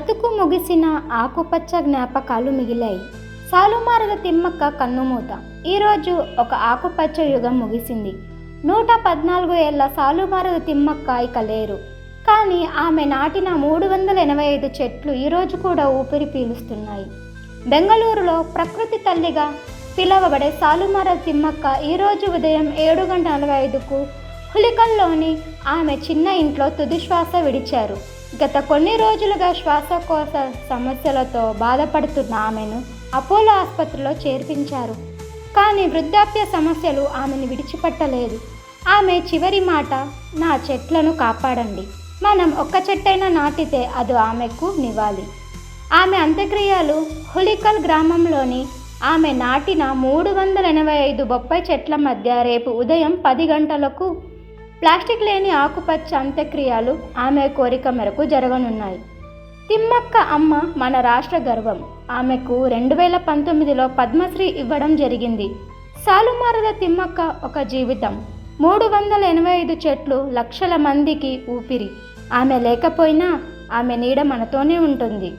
బతుకు ముగిసిన ఆకుపచ్చ జ్ఞాపకాలు మిగిలాయి. సాలుమారద తిమ్మక్క కన్నుమూత. ఈరోజు ఒక ఆకుపచ్చ యుగం ముగిసింది. 114 ఏళ్ల సాలుమారద తిమ్మక్క ఇక లేరు. కానీ ఆమె నాటిన 385 చెట్లు ఈరోజు కూడా ఊపిరి పీలుస్తున్నాయి. బెంగళూరులో ప్రకృతి తల్లిగా పిలువబడే సాలుమారద తిమ్మక్క ఈరోజు ఉదయం 7:45కు హులికల్లోని ఆమె చిన్న ఇంట్లో తుదిశ్వాస విడిచారు. గత కొన్ని రోజులుగా శ్వాసకోశ సమస్యలతో బాధపడుతున్న ఆమెను అపోలో ఆసుపత్రిలో చేర్పించారు. కానీ వృద్ధాప్య సమస్యలు ఆమెను విడిచిపెట్టలేదు. ఆమె చివరి మాట, నా చెట్లను కాపాడండి. మనం ఒక్క చెట్టైనా నాటితే అది ఆమెకు నివాళి. ఆమె అంత్యక్రియలు హులికల్ గ్రామంలోని ఆమె నాటిన 385 బొప్పాయి చెట్ల మధ్య రేపు ఉదయం 10 గంటలకు ప్లాస్టిక్ లేని ఆకుపచ్చ అంత్యక్రియలు ఆమె కోరిక మేరకు జరగనున్నాయి. తిమ్మక్క అమ్మ మన రాష్ట్ర గర్వం. ఆమెకు 2019లో పద్మశ్రీ ఇవ్వడం జరిగింది. సాలుమారద తిమ్మక్క ఒక జీవితం. 385 చెట్లు, లక్షల మందికి ఊపిరి. ఆమె లేకపోయినా ఆమె నీడ మనతోనే ఉంటుంది.